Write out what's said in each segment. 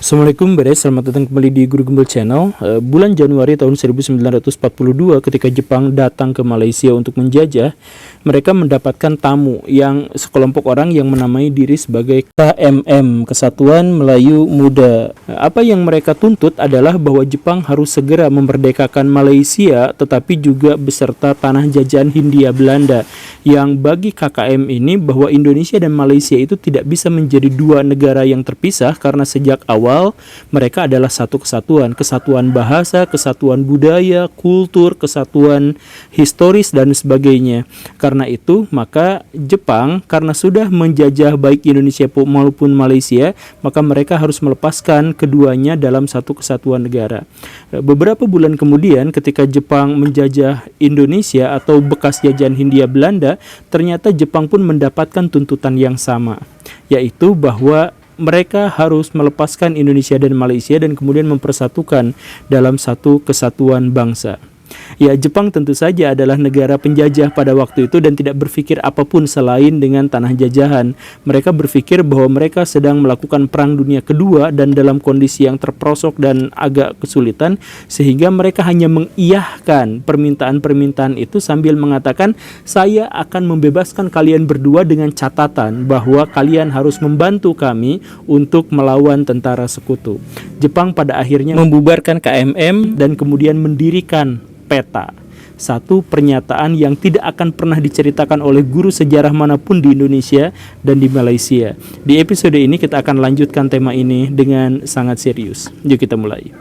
Assalamualaikum Beres, selamat datang kembali di Guru Gembel Channel. Bulan Januari tahun 1942 ketika Jepang datang ke Malaysia untuk menjajah, mereka mendapatkan tamu yang sekelompok orang yang menamai diri sebagai KMM, Kesatuan Melayu Muda. Apa yang mereka tuntut adalah bahwa Jepang harus segera memerdekakan Malaysia, tetapi juga beserta tanah jajahan Hindia Belanda, yang bagi KKM ini bahwa Indonesia dan Malaysia itu tidak bisa menjadi dua negara yang terpisah karena sejak awal mereka adalah satu kesatuan, kesatuan bahasa, kesatuan budaya, kultur, kesatuan historis dan sebagainya. Karena itu, maka Jepang karena sudah menjajah baik Indonesia maupun Malaysia, maka mereka harus melepaskan keduanya dalam satu kesatuan negara. Beberapa bulan kemudian ketika Jepang menjajah Indonesia atau bekas jajahan Hindia Belanda, ternyata Jepang pun mendapatkan tuntutan yang sama, yaitu bahwa mereka harus melepaskan Indonesia dan Malaysia dan kemudian mempersatukan dalam satu kesatuan bangsa. Ya, Jepang tentu saja adalah negara penjajah pada waktu itu dan tidak berpikir apapun selain dengan tanah jajahan. Mereka berpikir bahwa mereka sedang melakukan perang dunia kedua dan dalam kondisi yang terperosok dan agak kesulitan, sehingga mereka hanya mengiyahkan permintaan-permintaan itu sambil mengatakan, saya akan membebaskan kalian berdua dengan catatan bahwa kalian harus membantu kami untuk melawan tentara sekutu. Jepang pada akhirnya membubarkan KMM dan kemudian mendirikan peta. Satu pernyataan yang tidak akan pernah diceritakan oleh guru sejarah manapun di Indonesia dan di Malaysia. Di episode ini kita akan lanjutkan tema ini dengan sangat serius. Yuk kita mulai.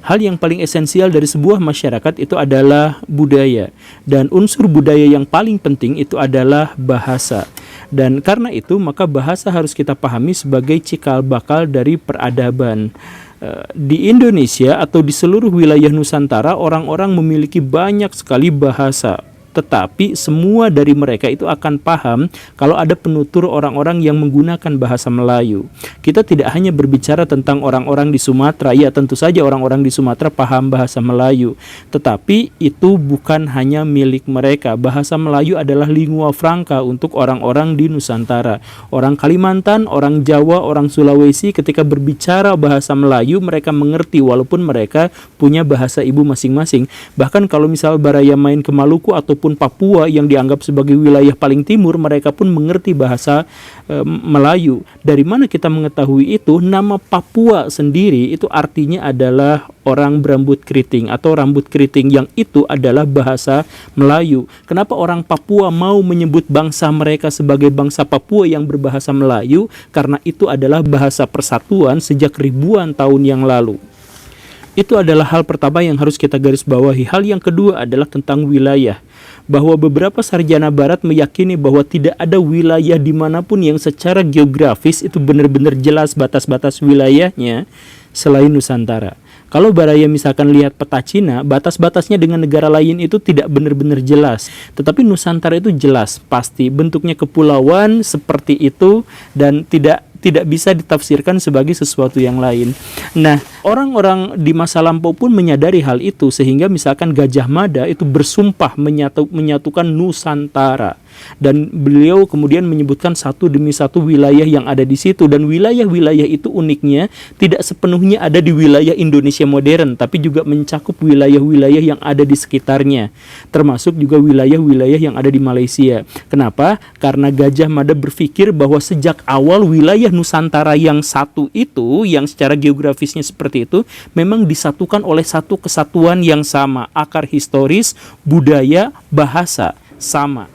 Hal yang paling esensial dari sebuah masyarakat itu adalah budaya. Dan unsur budaya yang paling penting itu adalah bahasa. Dan karena itu maka bahasa harus kita pahami sebagai cikal bakal dari peradaban. Di Indonesia atau di seluruh wilayah Nusantara, orang-orang memiliki banyak sekali bahasa. Tetapi semua dari mereka itu akan paham kalau ada penutur orang-orang yang menggunakan bahasa Melayu. Kita tidak hanya berbicara tentang orang-orang di Sumatera, ya tentu saja orang-orang di Sumatera paham bahasa Melayu. Tetapi itu bukan hanya milik mereka. Bahasa Melayu adalah lingua franca untuk orang-orang di Nusantara. Orang Kalimantan, orang Jawa, orang Sulawesi ketika berbicara bahasa Melayu mereka mengerti walaupun mereka punya bahasa ibu masing-masing. Bahkan kalau misal Baraya main ke Maluku ataupun Papua yang dianggap sebagai wilayah paling timur, mereka pun mengerti bahasa Melayu. Dari mana kita mengetahui itu? Nama Papua sendiri itu artinya adalah orang berambut keriting atau rambut keriting, yang itu adalah bahasa Melayu. Kenapa orang Papua mau menyebut bangsa mereka sebagai bangsa Papua yang berbahasa Melayu? Karena itu adalah bahasa persatuan sejak ribuan tahun yang lalu. Itu adalah hal pertama yang harus kita garis bawahi. Hal yang kedua adalah tentang wilayah. Bahwa beberapa sarjana barat meyakini bahwa tidak ada wilayah dimanapun yang secara geografis itu benar-benar jelas batas-batas wilayahnya selain Nusantara. Kalau Baraya misalkan lihat peta Cina, batas-batasnya dengan negara lain itu tidak benar-benar jelas. Tetapi Nusantara itu jelas, pasti bentuknya kepulauan seperti itu dan tidak bisa ditafsirkan sebagai sesuatu yang lain. Nah, orang-orang di masa lampau pun menyadari hal itu, sehingga misalkan Gajah Mada itu bersumpah menyatukan Nusantara. Dan beliau kemudian menyebutkan satu demi satu wilayah yang ada di situ, dan wilayah-wilayah itu uniknya tidak sepenuhnya ada di wilayah Indonesia modern, tapi juga mencakup wilayah-wilayah yang ada di sekitarnya, termasuk juga wilayah-wilayah yang ada di Malaysia. Kenapa? Karena Gajah Mada berpikir bahwa sejak awal wilayah Nusantara yang satu itu, yang secara geografisnya seperti itu, memang disatukan oleh satu kesatuan yang sama, akar historis, budaya, bahasa sama.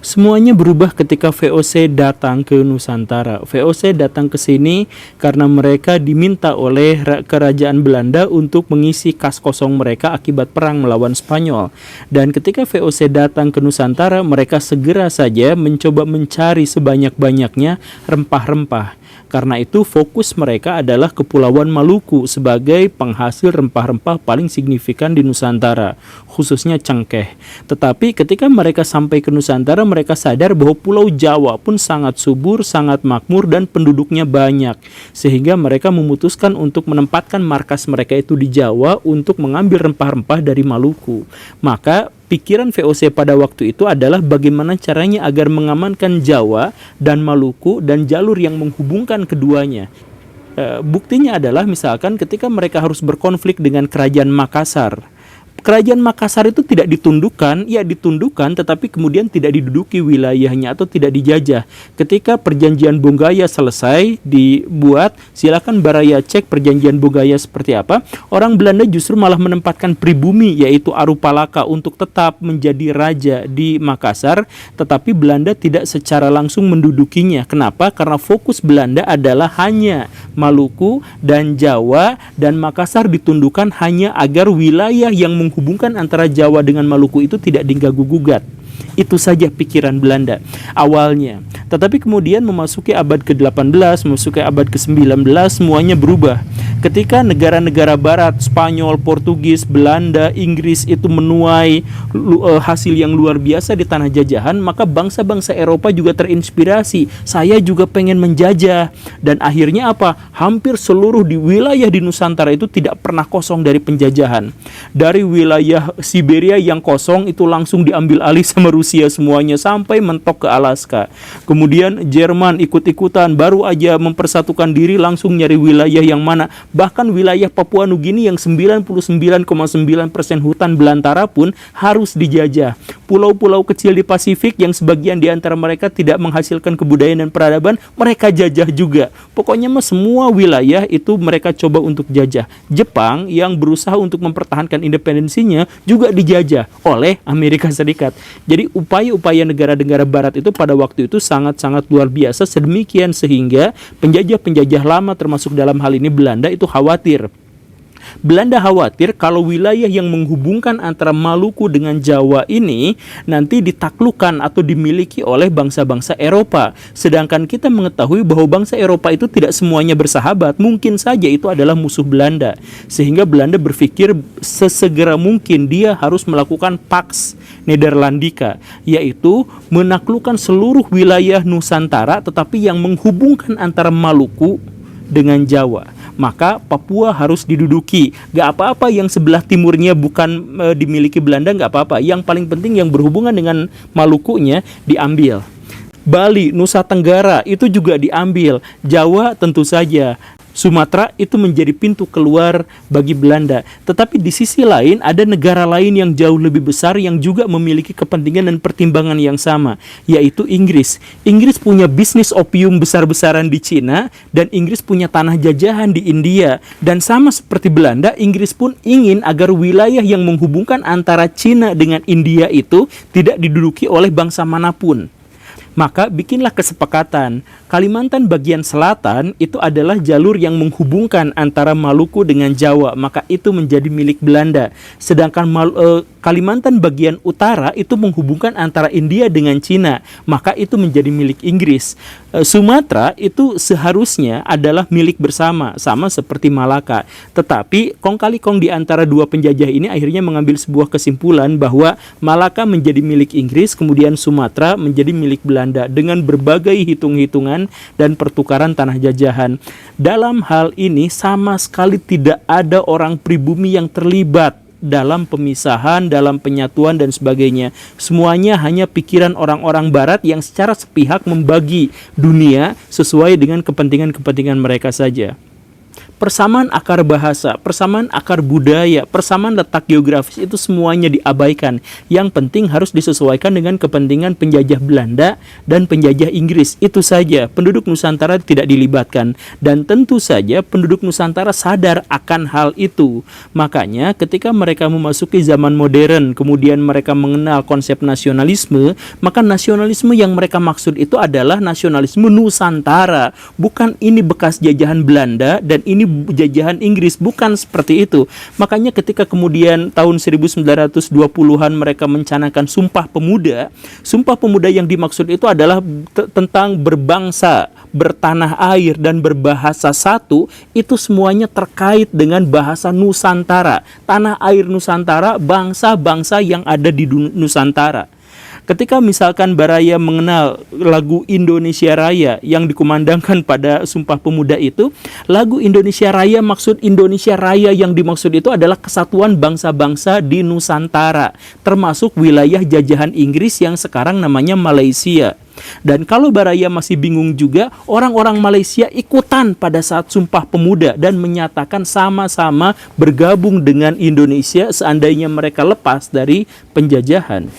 Semuanya berubah ketika VOC datang ke Nusantara. VOC datang ke sini karena mereka diminta oleh kerajaan Belanda untuk mengisi kas kosong mereka akibat perang melawan Spanyol. Dan ketika VOC datang ke Nusantara, mereka segera saja mencoba mencari sebanyak-banyaknya rempah-rempah. Karena itu fokus mereka adalah Kepulauan Maluku sebagai penghasil rempah-rempah paling signifikan di Nusantara, khususnya cengkeh. Tetapi ketika mereka sampai ke Nusantara, mereka sadar bahwa Pulau Jawa pun sangat subur, sangat makmur, dan penduduknya banyak. Sehingga mereka memutuskan untuk menempatkan markas mereka itu di Jawa untuk mengambil rempah-rempah dari Maluku. Maka pikiran VOC pada waktu itu adalah bagaimana caranya agar mengamankan Jawa dan Maluku dan jalur yang menghubungkan keduanya. Buktinya adalah misalkan ketika mereka harus berkonflik dengan Kerajaan Makassar. Kerajaan Makassar itu tidak ditundukkan, ya ditundukkan tetapi kemudian tidak diduduki wilayahnya atau tidak dijajah. Ketika perjanjian Bonggaya selesai dibuat, silakan Baraya cek perjanjian Bonggaya seperti apa. Orang Belanda justru malah menempatkan pribumi yaitu Arupalaka untuk tetap menjadi raja di Makassar, tetapi Belanda tidak secara langsung mendudukinya. Kenapa? Karena fokus Belanda adalah hanya Maluku dan Jawa, dan Makassar ditundukkan hanya agar wilayah yang menghubungkan antara Jawa dengan Maluku itu tidak diganggu-gugat. Itu saja pikiran Belanda awalnya. Tetapi kemudian memasuki abad ke-18, memasuki abad ke-19, semuanya berubah. Ketika negara-negara barat, Spanyol, Portugis, Belanda, Inggris itu menuai hasil yang luar biasa di tanah jajahan, maka bangsa-bangsa Eropa juga terinspirasi. Saya juga pengen menjajah. Dan akhirnya apa? Hampir seluruh di wilayah di Nusantara itu tidak pernah kosong dari penjajahan. Dari wilayah Siberia yang kosong itu langsung diambil alih sama Rusia semuanya sampai mentok ke Alaska. Kemudian Jerman ikut-ikutan, baru aja mempersatukan diri langsung nyari wilayah yang mana. Bahkan wilayah Papua Nugini yang 99,9% hutan belantara pun harus dijajah. Pulau-pulau kecil di Pasifik yang sebagian di antara mereka tidak menghasilkan kebudayaan dan peradaban, mereka jajah juga. Pokoknya mah semua wilayah itu mereka coba untuk jajah. Jepang yang berusaha untuk mempertahankan independensinya juga dijajah oleh Amerika Serikat. Jadi upaya-upaya negara-negara barat itu pada waktu itu sangat-sangat luar biasa, sedemikian sehingga penjajah-penjajah lama termasuk dalam hal ini Belanda itu khawatir. Belanda khawatir kalau wilayah yang menghubungkan antara Maluku dengan Jawa ini nanti ditaklukkan atau dimiliki oleh bangsa-bangsa Eropa. Sedangkan kita mengetahui bahwa bangsa Eropa itu tidak semuanya bersahabat, mungkin saja itu adalah musuh Belanda. Sehingga Belanda berpikir sesegera mungkin dia harus melakukan Pax Nederlandica, yaitu menaklukkan seluruh wilayah Nusantara tetapi yang menghubungkan antara Maluku dengan Jawa. Maka Papua harus diduduki. Gak apa-apa yang sebelah timurnya bukan dimiliki Belanda, gak apa-apa. Yang paling penting yang berhubungan dengan Malukunya diambil. Bali, Nusa Tenggara itu juga diambil. Jawa tentu saja. Sumatera itu menjadi pintu keluar bagi Belanda. Tetapi di sisi lain ada negara lain yang jauh lebih besar yang juga memiliki kepentingan dan pertimbangan yang sama, yaitu Inggris. Inggris punya bisnis opium besar-besaran di Cina, dan Inggris punya tanah jajahan di India. Dan sama seperti Belanda, Inggris pun ingin agar wilayah yang menghubungkan antara Cina dengan India itu tidak diduduki oleh bangsa manapun. Maka bikinlah kesepakatan. Kalimantan bagian selatan itu adalah jalur yang menghubungkan antara Maluku dengan Jawa, maka itu menjadi milik Belanda. Sedangkan Kalimantan bagian utara itu menghubungkan antara India dengan Cina, maka itu menjadi milik Inggris. Sumatera itu seharusnya adalah milik bersama, sama seperti Malaka. Tetapi kong kali kong di antara dua penjajah ini akhirnya mengambil sebuah kesimpulan bahwa Malaka menjadi milik Inggris, kemudian Sumatera menjadi milik Belanda dengan berbagai hitung-hitungan dan pertukaran tanah jajahan. Dalam hal ini sama sekali tidak ada orang pribumi yang terlibat dalam pemisahan, dalam penyatuan dan sebagainya. Semuanya hanya pikiran orang-orang barat yang secara sepihak membagi dunia sesuai dengan kepentingan-kepentingan mereka saja. Persamaan akar bahasa, persamaan akar budaya, persamaan letak geografis itu semuanya diabaikan. Yang penting harus disesuaikan dengan kepentingan penjajah Belanda dan penjajah Inggris. Itu saja, penduduk Nusantara tidak dilibatkan. Dan tentu saja penduduk Nusantara sadar akan hal itu. Makanya ketika mereka memasuki zaman modern, kemudian mereka mengenal konsep nasionalisme, maka nasionalisme yang mereka maksud itu adalah nasionalisme Nusantara. Bukan ini bekas jajahan Belanda dan ini jajahan Inggris, bukan seperti itu. Makanya ketika kemudian tahun 1920-an mereka mencanangkan Sumpah Pemuda yang dimaksud itu adalah tentang berbangsa, bertanah air dan berbahasa satu, itu semuanya terkait dengan bahasa Nusantara, tanah air Nusantara, bangsa-bangsa yang ada di Nusantara. Ketika misalkan Baraya mengenal lagu Indonesia Raya yang dikumandangkan pada Sumpah Pemuda itu, lagu Indonesia Raya, maksud Indonesia Raya yang dimaksud itu adalah kesatuan bangsa-bangsa di Nusantara, termasuk wilayah jajahan Inggris yang sekarang namanya Malaysia. Dan kalau Baraya masih bingung juga, orang-orang Malaysia ikutan pada saat Sumpah Pemuda dan menyatakan sama-sama bergabung dengan Indonesia seandainya mereka lepas dari penjajahan.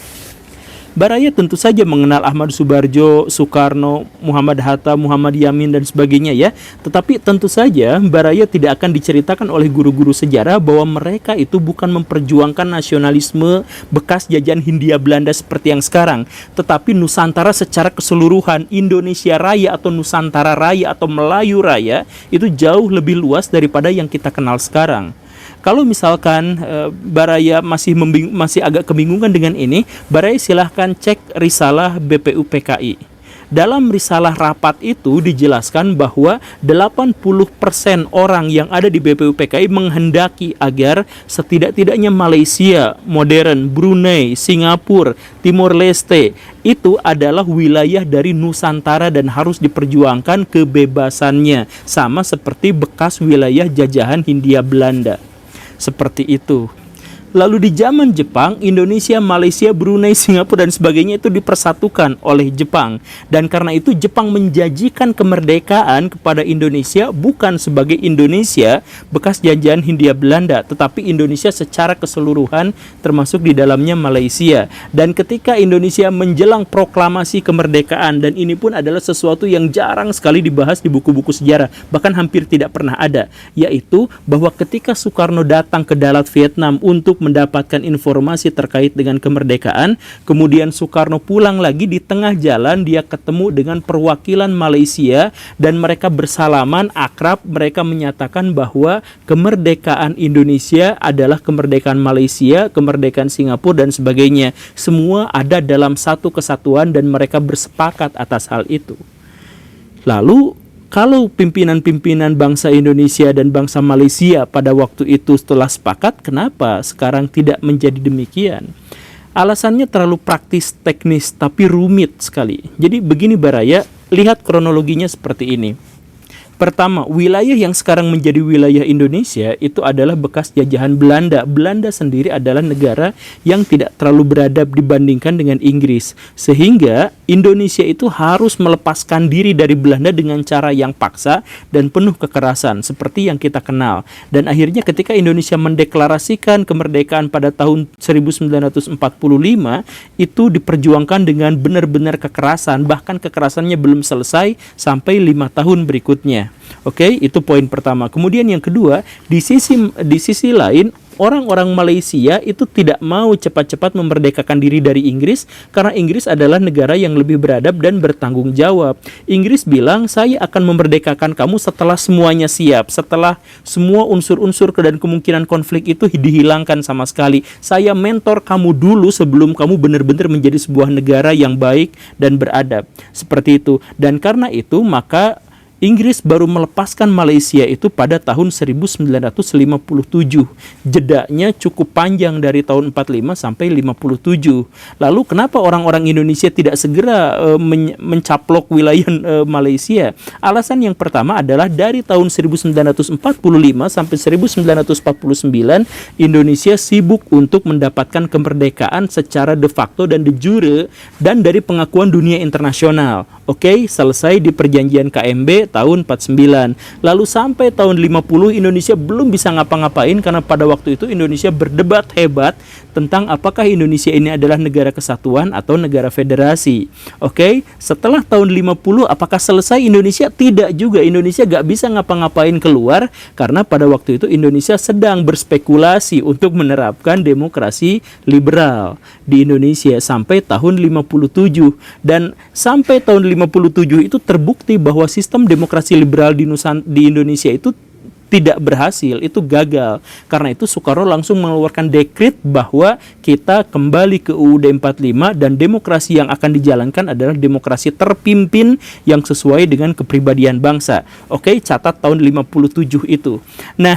Baraya tentu saja mengenal Ahmad Subarjo, Soekarno, Muhammad Hatta, Muhammad Yamin, dan sebagainya ya. Tetapi tentu saja Baraya tidak akan diceritakan oleh guru-guru sejarah bahwa mereka itu bukan memperjuangkan nasionalisme bekas jajahan Hindia Belanda seperti yang sekarang. Tetapi Nusantara secara keseluruhan, Indonesia Raya atau Nusantara Raya atau Melayu Raya itu jauh lebih luas daripada yang kita kenal sekarang. Kalau misalkan Baraya masih agak kebingungan dengan ini, Baraya silahkan cek risalah BPUPKI. Dalam risalah rapat itu dijelaskan bahwa 80% orang yang ada di BPUPKI menghendaki agar setidak-tidaknya Malaysia modern, Brunei, Singapura, Timor Leste itu adalah wilayah dari Nusantara dan harus diperjuangkan kebebasannya, sama seperti bekas wilayah jajahan Hindia Belanda. Seperti itu. Lalu di zaman Jepang, Indonesia, Malaysia, Brunei, Singapura, dan sebagainya itu dipersatukan oleh Jepang. Dan karena itu Jepang menjanjikan kemerdekaan kepada Indonesia bukan sebagai Indonesia bekas jajahan Hindia Belanda, tetapi Indonesia secara keseluruhan termasuk di dalamnya Malaysia. Dan ketika Indonesia menjelang proklamasi kemerdekaan, dan ini pun adalah sesuatu yang jarang sekali dibahas di buku-buku sejarah, bahkan hampir tidak pernah ada, yaitu bahwa ketika Soekarno datang ke Dalat Vietnam untuk mendapatkan informasi terkait dengan kemerdekaan, kemudian Soekarno pulang lagi, di tengah jalan dia ketemu dengan perwakilan Malaysia dan mereka bersalaman akrab. Mereka menyatakan bahwa kemerdekaan Indonesia adalah kemerdekaan Malaysia, kemerdekaan Singapura, dan sebagainya. Semua ada dalam satu kesatuan dan mereka bersepakat atas hal itu. Lalu kalau pimpinan-pimpinan bangsa Indonesia dan bangsa Malaysia pada waktu itu setelah sepakat, kenapa sekarang tidak menjadi demikian? Alasannya terlalu praktis, teknis, tapi rumit sekali. Jadi begini Baraya, lihat kronologinya seperti ini. Pertama, wilayah yang sekarang menjadi wilayah Indonesia itu adalah bekas jajahan Belanda. Belanda sendiri adalah negara yang tidak terlalu beradab dibandingkan dengan Inggris. Sehingga Indonesia itu harus melepaskan diri dari Belanda dengan cara yang paksa dan penuh kekerasan seperti yang kita kenal. Dan akhirnya ketika Indonesia mendeklarasikan kemerdekaan pada tahun 1945, itu diperjuangkan dengan benar-benar kekerasan, bahkan kekerasannya belum selesai sampai 5 tahun berikutnya. Oke, itu poin pertama. Kemudian yang kedua, di sisi lain, orang-orang Malaysia itu tidak mau cepat-cepat memerdekakan diri dari Inggris karena Inggris adalah negara yang lebih beradab dan bertanggung jawab. Inggris bilang, saya akan memerdekakan kamu setelah semuanya siap, setelah semua unsur-unsur dan kemungkinan konflik itu dihilangkan sama sekali. Saya mentor kamu dulu sebelum kamu benar-benar menjadi sebuah negara yang baik dan beradab. Seperti itu. Dan karena itu, maka Inggris baru melepaskan Malaysia itu pada tahun 1957. Jedanya cukup panjang dari tahun 45 sampai 57. Lalu kenapa orang-orang Indonesia tidak segera mencaplok wilayah Malaysia? Alasan yang pertama adalah dari tahun 1945 sampai 1949 Indonesia sibuk untuk mendapatkan kemerdekaan secara de facto dan de jure dan dari pengakuan dunia internasional. Oke, selesai di perjanjian KMB tahun 49. Lalu sampai tahun 50 Indonesia belum bisa ngapa-ngapain karena pada waktu itu Indonesia berdebat hebat tentang apakah Indonesia ini adalah negara kesatuan atau negara federasi. Oke, setelah tahun 50 apakah selesai Indonesia? Tidak juga. Indonesia gak bisa ngapa-ngapain keluar karena pada waktu itu Indonesia sedang berspekulasi untuk menerapkan demokrasi liberal di Indonesia sampai tahun 57. Dan sampai tahun 57 itu terbukti bahwa sistem demokrasi liberal di Indonesia itu tidak berhasil, itu gagal. Karena itu Soekarno langsung mengeluarkan dekret bahwa kita kembali ke UUD 45 dan demokrasi yang akan dijalankan adalah demokrasi terpimpin yang sesuai dengan kepribadian bangsa. Oke, catat tahun 57 itu. Nah,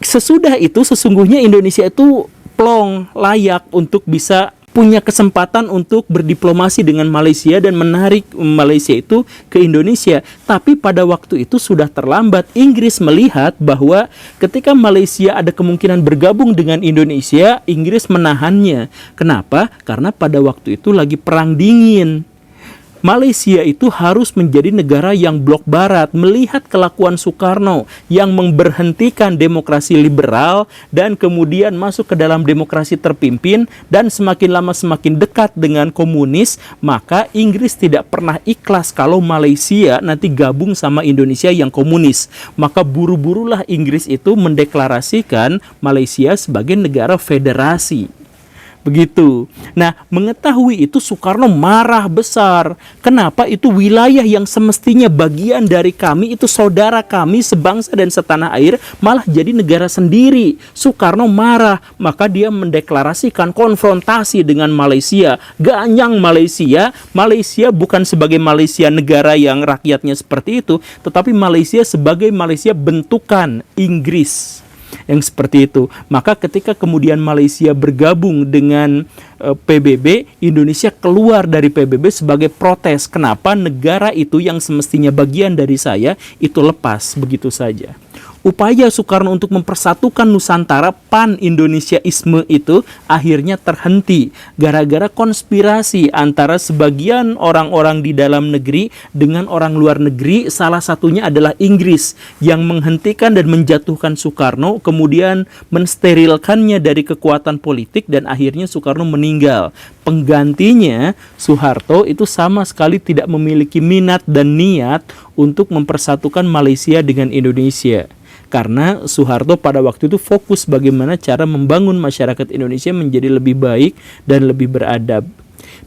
sesudah itu sesungguhnya Indonesia itu plong, layak untuk bisa punya kesempatan untuk berdiplomasi dengan Malaysia dan menarik Malaysia itu ke Indonesia. Tapi pada waktu itu sudah terlambat. Inggris melihat bahwa ketika Malaysia ada kemungkinan bergabung dengan Indonesia, Inggris menahannya. Kenapa? Karena pada waktu itu lagi perang dingin. Malaysia itu harus menjadi negara yang blok barat, melihat kelakuan Soekarno yang memberhentikan demokrasi liberal dan kemudian masuk ke dalam demokrasi terpimpin dan semakin lama semakin dekat dengan komunis. Maka Inggris tidak pernah ikhlas kalau Malaysia nanti gabung sama Indonesia yang komunis. Maka buru-burulah Inggris itu mendeklarasikan Malaysia sebagai negara federasi. Begitu. Nah, mengetahui itu Soekarno marah besar. Kenapa itu wilayah yang semestinya bagian dari kami, itu saudara kami sebangsa dan setanah air, malah jadi negara sendiri. Soekarno marah, maka dia mendeklarasikan konfrontasi dengan Malaysia. Ganyang Malaysia. Malaysia bukan sebagai Malaysia negara yang rakyatnya seperti itu, tetapi Malaysia sebagai Malaysia bentukan Inggris. Yang seperti itu. Maka ketika kemudian Malaysia bergabung dengan PBB, Indonesia keluar dari PBB sebagai protes. Kenapa negara itu yang semestinya bagian dari saya itu lepas begitu saja. Upaya Soekarno untuk mempersatukan Nusantara, pan-Indonesiaisme itu akhirnya terhenti gara-gara konspirasi antara sebagian orang-orang di dalam negeri dengan orang luar negeri. Salah satunya adalah Inggris yang menghentikan dan menjatuhkan Soekarno, kemudian mensterilkannya dari kekuatan politik dan akhirnya Soekarno meninggal. Penggantinya Soeharto itu sama sekali tidak memiliki minat dan niat untuk mempersatukan Malaysia dengan Indonesia. Karena Soeharto pada waktu itu fokus bagaimana cara membangun masyarakat Indonesia menjadi lebih baik dan lebih beradab.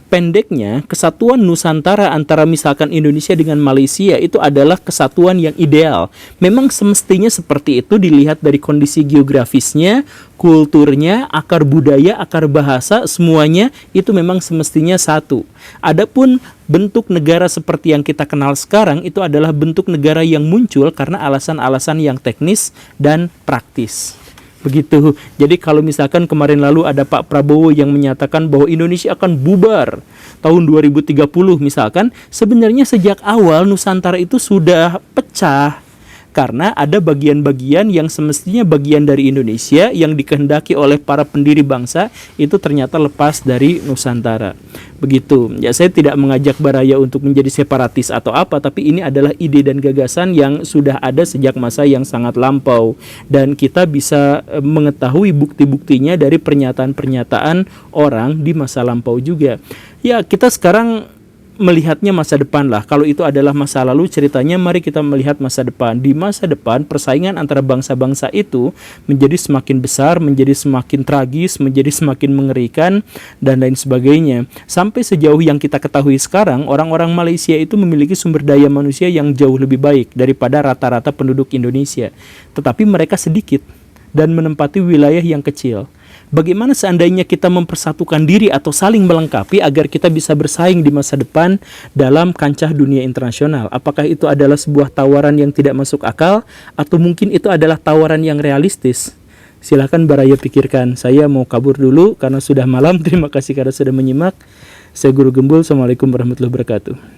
Pendeknya, kesatuan Nusantara antara misalkan Indonesia dengan Malaysia itu adalah kesatuan yang ideal. Memang semestinya seperti itu dilihat dari kondisi geografisnya, kulturnya, akar budaya, akar bahasa, semuanya itu memang semestinya satu. Adapun bentuk negara seperti yang kita kenal sekarang itu adalah bentuk negara yang muncul karena alasan-alasan yang teknis dan praktis. Begitu. Jadi kalau misalkan kemarin lalu ada Pak Prabowo yang menyatakan bahwa Indonesia akan bubar tahun 2030 misalkan, sebenarnya sejak awal Nusantara itu sudah pecah. Karena ada bagian-bagian yang semestinya bagian dari Indonesia yang dikehendaki oleh para pendiri bangsa itu ternyata lepas dari Nusantara. Begitu. Ya, saya tidak mengajak Baraya untuk menjadi separatis atau apa, tapi ini adalah ide dan gagasan yang sudah ada sejak masa yang sangat lampau. Dan kita bisa mengetahui bukti-buktinya dari pernyataan-pernyataan orang di masa lampau juga. Ya, kita sekarang melihatnya masa depan lah. Kalau itu adalah masa lalu, ceritanya mari kita melihat masa depan. Di masa depan, persaingan antara bangsa-bangsa itu menjadi semakin besar, menjadi semakin tragis, menjadi semakin mengerikan, dan lain sebagainya. Sampai sejauh yang kita ketahui sekarang, orang-orang Malaysia itu memiliki sumber daya manusia yang jauh lebih baik daripada rata-rata penduduk Indonesia. Tetapi mereka sedikit dan menempati wilayah yang kecil. Bagaimana seandainya kita mempersatukan diri atau saling melengkapi agar kita bisa bersaing di masa depan dalam kancah dunia internasional? Apakah itu adalah sebuah tawaran yang tidak masuk akal atau mungkin itu adalah tawaran yang realistis? Silakan Baraya pikirkan. Saya mau kabur dulu karena sudah malam. Terima kasih karena sudah menyimak. Saya Guru Gembul. Assalamualaikum warahmatullahi wabarakatuh.